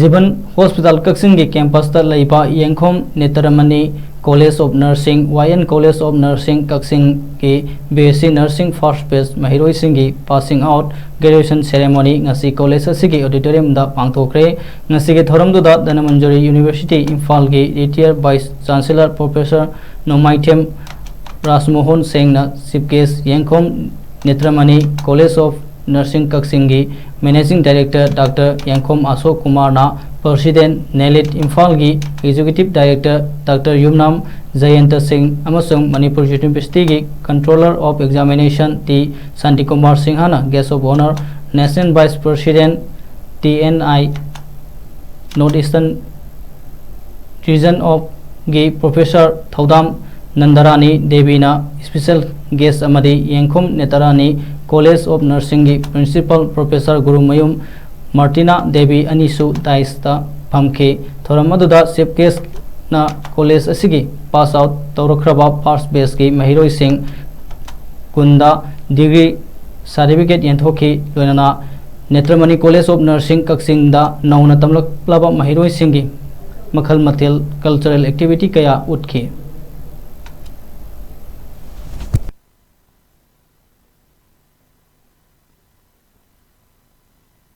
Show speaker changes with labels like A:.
A: जीवन हॉस्पिटल कक्सिंग की कैंपस तलैबा Yenkhom Netramani college of nursing वायन कॉलेज ऑफ नर्सिंग कक्सिंग की बीएससी नर्सिंग फर्स्ट बेस महिरोई सिंह की passing out graduation ceremony ngasi college की ऑडिटोरियम दा पांगथोखरे ngasi के थोरमदुदा धनमंजरी यूनिवर्सिटी इम्फाल की retired vice chancellor professor Nongmaithem Rajmohan Singh ना chief guest Yenkhom Netramani college of nursing Kakching की managing director doctor Yenkhom Ashok Kumar ना प्रेसिडेंट नेलिट इम्फाल की executive director doctor Yumnam Jayanta Singh अमसुंग मणिपुर यूनिवर्सिटी की controller of examination T Shanti Kumar Singh ना guest of honour national vice president TNI north eastern region of की professor Thoudam Nandarani Devi ना special guest अमदी Yenkhom Netrarani college of nursing की principal professor Gurumayum Martina Devi अनिसु दाइस्ता फमखे थोरमदुदा चीफ गेस्ट ना कॉलेज असिगी पास आउट तौरख्रबा फर्स्ट बेस की महिरोई सिंह कुंदा डिग्री सर्टिफिकेट यंथोखी लोनना नेत्रमणि कॉलेज ऑफ नर्सिंग कक्सिंग दा नौना तमलक्लबा महिरोई सिंह की मखल मथेल कल्चरल एक्टिविटी कया उठखे।